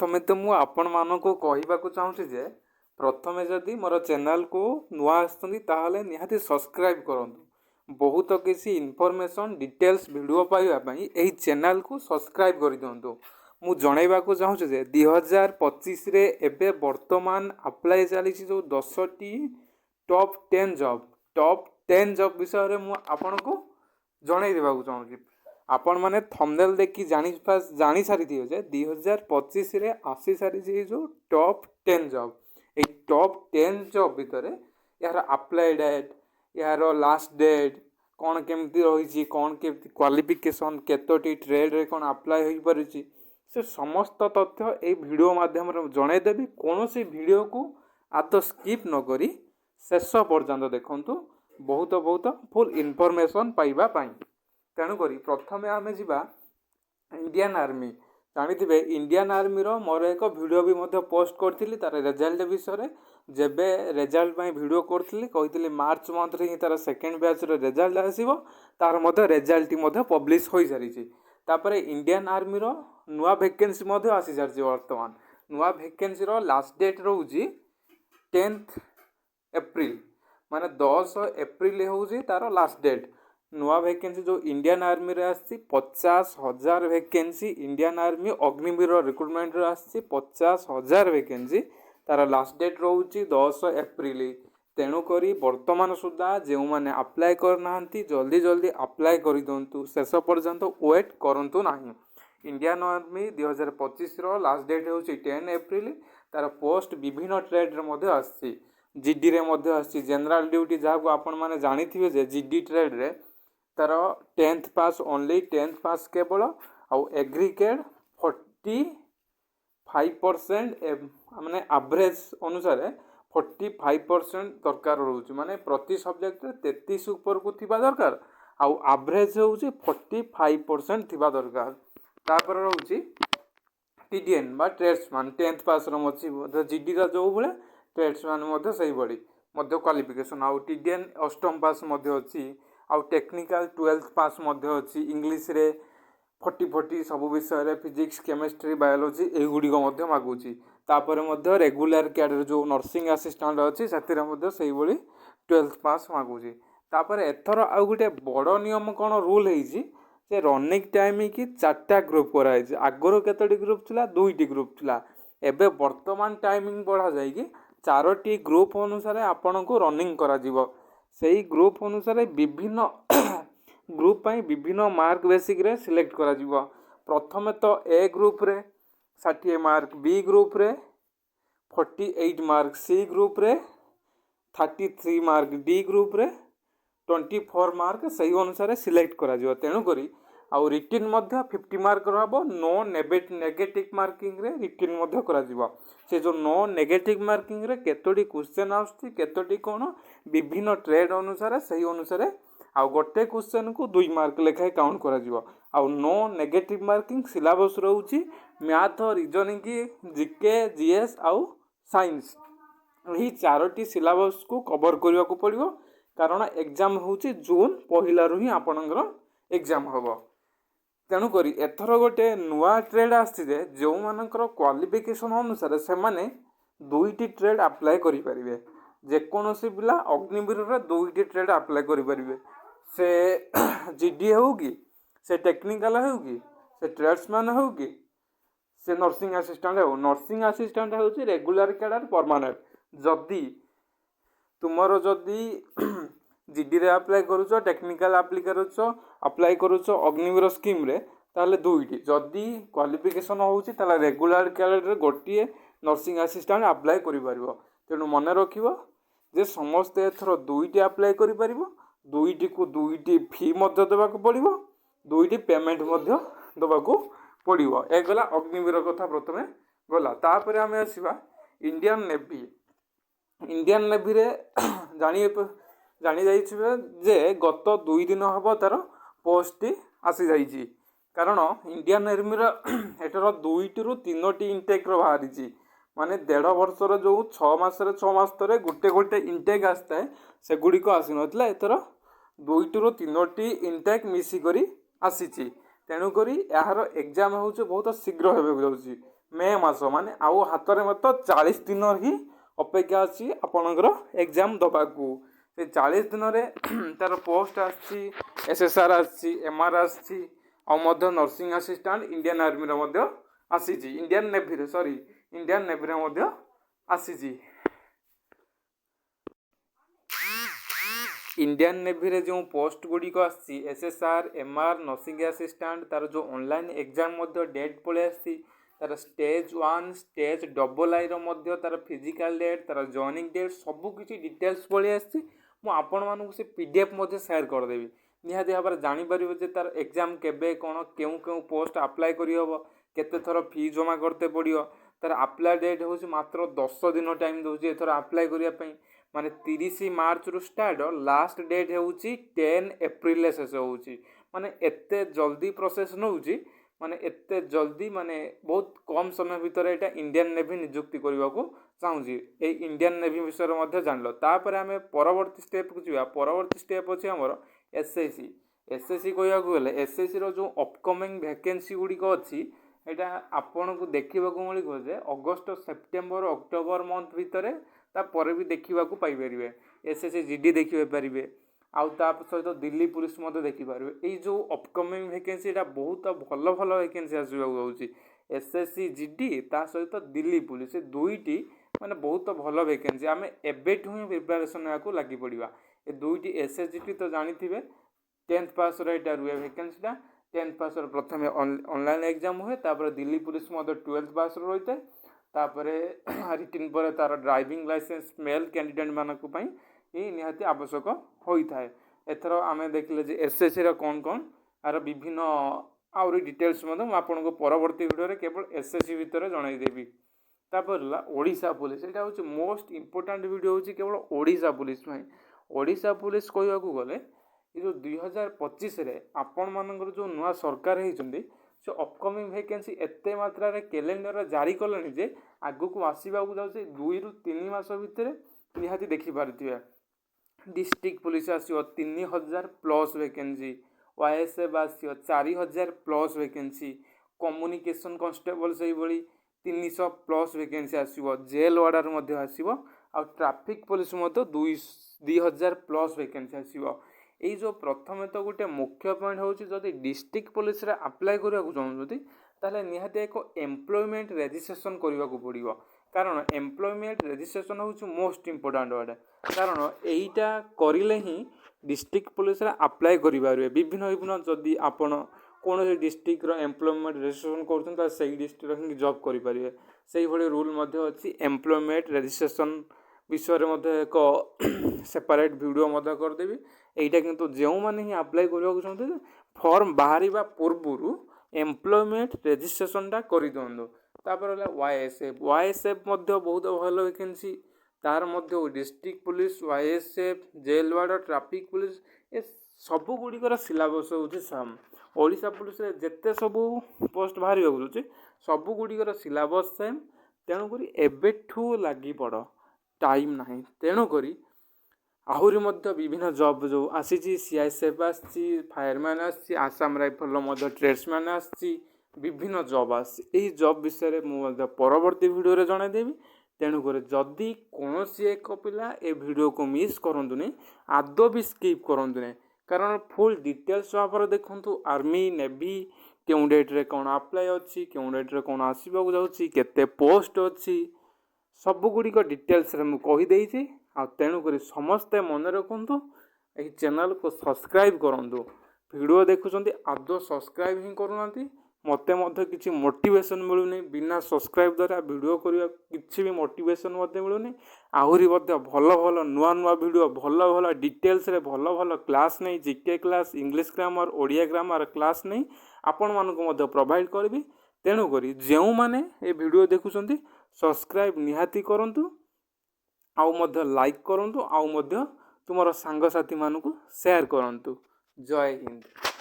प्रथमे तो मु आपण मानक कहवाक चाहूँगी जे प्रथमे जदि मोर चैनल को नुआ आसते निहाती सब्सक्राइब करूँ। बहुत किसी इनफॉरमेशन डिटेल्स वीडियो पाइबापी यही चैनल को सब्सक्राइब कर दिंतु। मु जनवाक चाहूँगी जे 2025 रे एबे वर्तमान अप्लाई चली जो 10टी टॉप 10 जॉब विषय में आपन को जन देवाक चाहूँगी। आपण मैंने थंबनेल देखी जानी सारी जे 2025 रे आसी सारी जो टॉप 10 जॉब ये टॉप 10 जॉब भितर यार अप्लाई डेट यार लास्ट डेट कौन केमती रही कौन के क्वालिफिकेशन केतोटी ट्रेड रे कौन अप्लाई हो पारिछि से समस्त तथ्य ये वीडियो माध्यम जनईदेवी। कौन सी वीडियो को आद स्किप न करी शेष पर्यंत देखंतु बहुत बहुत फुल इनफॉरमेशन पाइबा पाई। तेणुक प्रथमे आम जा इंडियन आर्मी जानी इंडियन आर्मी रो मोर एक वीडियो भी पोस्ट करी तार रिजल्ट विषय जेबे रिजल्ट वीडियो करी मार्च मंथ रे तार सेकेंड बैच रिजल्ट आसो तार रिजल्ट पब्लिश हो सारी। तापर इंडियन आर्मी रो नुआ वैकेंसी आसी सारी। वर्तमान नुआ वैकेंसी रो लास्ट डेट रोची 10 एप्रिल माने 10 एप्रिल होची तार लास्ट डेट। नुआ वैकेंसी जो इंडियन आर्मी रे आसी 50,000 vacancy Indian army Agniveer recruitment रे आसी 50,000 वैकेंसी तार लास्ट डेट रोची 10 एप्रिल। तेणुक वर्तमान सुधा जो मैंने अप्लाई करना जल्दी जल्दी अप्लाई कर दिंतु शेष पर्यंत वेट करूँ ना। इंडियन आर्मी 2025 रो लास्ट डेट होची 10 एप्रिल। तार पोस्ट विभिन्न ट्रेड रे आसी जीडी रे आसी जनरल ड्यूटी जहाँ आपण मैंने जानी थे जे जीडी ट्रेड रे तार 10th पास ओनली 10th पास केवल आउ एग्रीकेड 45% माने एवरेज अनुसार 45% दरकार रोचे माने प्रति सब्जेक्ट 33 ऊपर को थिबा दरकार आउ एवरेज होची 45% थिबा दरकार। तापर रोची टीडीएन बा ट्रेड्समैन 10th पास रो मछि जीडी रा जो भले ट्रेड्समैन मध्ये सही बड़ी मध्ये क्वालिफिकेशन आउ टीडीएन अष्टम पास मध्ये अछि आउ टेक्निकल 12th पास मध्ये अछि इंग्लिश रे 40 सब विषय रे फिजिक्स केमिस्ट्री बायोलॉजी ए गुडी को मध्ये मागुची। तापर मध्ये रेगुलर कैडर जो नर्सिंग असिस्टेंट अछि सतिरा मध्ये सही बड़ी 12th पास मागुची। तापर एथर आउ गुटे बड़ नियम कोन रूल हेछि जे रनिंग टाइम की 4टा ग्रुप कराई छै। आगरो केतोटी ग्रुप थिला 2टी ग्रुप थिला एबे वर्तमान टाइमिंग बढ़ा जाय कि 4टी ग्रुप अनुसार आपन को रनिंग करा जीवो। सही ग्रुप अनुसार विभिन्न ग्रुप पाई विभिन्न मार्क बेसिक रे सिलेक्ट करा जीवो। प्रथमे तो ए ग्रुप रे 60 मार्क बी ग्रुप रे 48 मार्क सी ग्रुप रे 33 मार्क डी ग्रुप रे 24 मार्क सही अनुसार सिलेक्ट करा जीवो। तेणु करी आउ रिटिन मध्ये 50 मार्क रहबो नो नेगेटिव मार्किंग रे रिटिन मध्ये करा जीवो। से जो नो नेगेटिव मार्किंग रे केतोटी क्वेश्चन आउछि केतोटी कोन विभिन्न ट्रेड अनुसार सही अनुसार आउ गोटे क्वेश्चन को 2 मार्क लेखाय काउंट करा जीवो। आउ नो नेगेटिव मार्किंग सिलेबस रहउछि मैथ रीजनिंग जीके जीएस आउ साइंस यही 4टी सिलेबस को कवर करबा को पड़िबो कारण एग्जाम होछि जून पहिला रु ही आपनकर एग्जाम होबो। तेणु करी एथर गोटे नुआ ट्रेड आछि जे जो मानकर क्वालिफिकेशन अनुसार से माने 2टी ट्रेड अप्लाई करि परिबे। जे कोनोसी पिला अग्निवीर रे 2टी ट्रेड अप्लाई करि परिबे से जीडी हो कि से टेक्निकल हो कि से ट्रेड्समैन हो कि से नर्सिंग असिस्टेंट हो। नर्सिंग असिस्टेंट होछि रेगुलर कैडर परमानेंट जदी तुमरो जदी जीडी रे अप्लाई करूछो टेक्निकल अप्लाई करूछो अग्निवीर स्कीम रे ताले 2टी जदी क्वालिफिकेशन होछि ताले रेगुलर कैडर रे गोटिए नर्सिंग असिस्टेंट अप्लाई करि परिबो। तेणु मन रखिबो जे समस्त एथर 2टी अप्लाई करि परिबो 2टी को 2टी फी मध्ये देबाक पड़िबो 2टी पेमेंट मध्ये देबाक पड़िबो। ए गला अग्निवीर कथा प्रथमे गला। तापर आमे आसीबा इंडियन नेवी। इंडियन नेवी रे जानी जाइछिबे जे गत 2 दिन हबो तार पोस्ट आसी जाइछि कारण इंडियन आर्मी रो एटर 2टी रु 3टी इंटेक रो बाहरिछि माने 1.5 वर्ष जो 6 मास तरे गोटे इंटेक आसता है से गुडी को आसी नथला एतर 2टी रु 3टी इंटेक मिसी करी आसीछि। तेणु करी यार एग्जाम होउछ बहुत शीघ्र हेबे जाउछि मे मास माने आउ हातरे मत 40 दिन ही अपेक्षा अच्छी आपणकर एग्जाम दबाकू से 40 दिन में तार पोस्ट आसी SSR आसी MR आसी नर्सिंग असिस्टेंट इंडियन आर्मी रे आसी इंडियन नेवी रे सॉरी इंडियन नेवी रे आसी इंडियन नेवी रे जो पोस्ट गुड़िक आसी SSR MR नर्सिंग असिस्टेंट तार जो ऑनलाइन एग्जाम डेट पड़े आसी तार स्टेज 1 स्टेज डबल आई तार फिजिकल डेट तार जॉइनिंग डेट सबकि डिटेल्स पड़े आसी आपण मानक से PDF शेयर करदेवी निहाती भाव जापर जे तार एग्जाम केबे कौन केउ केउ पोस्ट अप्लाई करहब केते थर फी जमा करते पड़ो तार अप्लाई डेट हूँ मात्र 10 दिन टाइम दूसरी एथर अप्लाई करने माने 30 मार्च रु स्टार्ट लास्ट डेट हूँ 10 एप्रिल शेष हो माने एते जल्दी प्रोसेस नौ माने एते जल्दी माने बहुत कम समय भितर एटा इंडियन नेवी नियुक्ति करने को चाहूँगी ये इंडियन नेवी विषय में जान तापर आम परवर्ती स्टेप को जा परवर्ती स्टेप अच्छे आमर SSC कहवा गले SSC जो अपकमिंग वैकेंसी गुड़िक अच्छी यहाँ आपन को देखा मिले जे अगस्त सेप्टेम्बर अक्टोबर मंथ भितर तापर भी देखा पाइपर SSC GD देखी पारे आउ सहित दिल्ली पुलिस देखिपारे ये जो अपकमिंग वैकेंसी यहाँ बहुत भल भल वैकेंसी आसवाक SSC GD ता सहित दिल्ली पुलिस दुईटी माने बहुत भल वैकेंसी आम एबेठू ही प्रिपरेशन को लगी पड़ा ये दुईटी SSGT तो जानी 10th पास यहाँ रुए वैकेंसीटा 10th पास प्रथम ऑनलाइन एग्जाम हुए तापर दिल्ली पुलिस 12th पास रही है तापर रिटिन पर तार ड्राइविंग लाइसेंस मेल कैंडिडेट मानक ये निहाती आवश्यक होता है एथर आम देखले जे SSC रा कौन कौन आर विभिन्न आउरी डिटेल्स आपको परवर्ती वीडियो केवल SSC भितर जनईदेवी तापर ओडिशा पुलिस यहाँ हूँ मोस्ट इम्पोर्टाट वीडियो हूँ केवल ओडिशा पुलिस ओडिशा पुलिस कहवाक गले ये जो 2025 आपण मानकर जो नुआ सरकार होती से अपकमिंग वैकेंसी एते मात्रा कैलेंडर जारी कले जे आग को आसवाक जाऊँचे 2 ରୁ 3 मास भितर निहाती देखिपारे डिस्ट्रिक्ट पुलिस आसो 3000 प्लस वैकेंसी YSF आसो 4000 प्लस वैकेंसी कम्युनिकेशन कांस्टेबल से 300 प्लस वैकेंसी आसो जेल वार्डर आसो आ ट्रैफिक पुलिस 2000 प्लस वैकेंसी आसो यही जो प्रथम तो गोटे मुख्य पॉइंट हूँ जदि डिस्ट्रिक्ट पुलिस रे अप्लाई करने को चाहते ताले निहाती एक एम्प्लॉयमेंट रजिस्ट्रेशन करने को पड़ो कारण एम्प्लॉयमेंट रजिस्ट्रेशन हूँ मोस्ट इम्पोर्टाट वाटे कारण यहीटा करें ही डिस्ट्रिक्ट पुलिस रे अप्लाई करें विभिन्न विभिन्न जदि आपण कौन से डिस्ट्रिक्ट एम्प्लॉयमेंट रजिस्ट्रेशन कर से डिस्ट्रिक्ट ही जॉब करेंगे से भाई रूल अच्छी एम्प्लॉयमेंट रजिस्ट्रेशन विषय में एक सेपरेट वीडियो करदेवी यहीटा किंतु जो मैंने ही अप्लाई करने को चाहते फॉर्म बाहर पूर्व एम्प्लॉयमेंट रजिस्ट्रेशनटा कर दिखाँ तापर YSF बहुत भल वैकेंसी तार district police YSF jail ward traffic police ये सबू गुड़िकर सिलेबस हूँ साम ओडिशा पुलिस जिते सबू पोस्ट बाहर जाऊँचे सबू गुड़िकर सिलेबस सेम तेणुक एबेठू लगी पड़ टाइम ना तेणुक आहरी विभिन्न जॉब जो आसी CISF आसी फायरमैन आसी आसाम राइफल ट्रेड्समैन आसी विभिन्न जॉब आसी जॉब विषय मुझे परवर्ती वीडियो जनईदेवी तेणुक जदि कौन एक पिला ए वीडियो को मिस करंतु नहीं आदौ भी स्किप करंतु नहीं कारण फुल डिटेल्स भाव देखु आर्मी नेवी क्यों डेट रे कौन अप्लाई अच्छी क्यों डेट रे कौन आसवाक जाऊँगी केते पोस्ट अच्छी सबुगुड़िक डिटेल्स रे मुझे आ तेणुक समस्ते मन रखु ये चैनल को सब्सक्राइब करूँ वीडियो देखुं आदौ सब्सक्राइब ही करूना मत किसी मोटिवेशन मिलूनी बिना सब्सक्राइब द्वारा वीडियो करने किसी भी मोटिवेशन मिलूनी आहरी भल भल नुआ नुआ वीडियो भल भल डिटेल्स रे भल भल क्लास नहीं GK class English grammar Odia grammar class नहीं आपण मानक प्रोवाइड करी तेणुक जो मैंने ये वीडियो देखुं सब्सक्राइब निहाती करूँ आउ लाइक करूँ आउ तुम सांगसाथी मानू शेयर करूँ जय हिंद।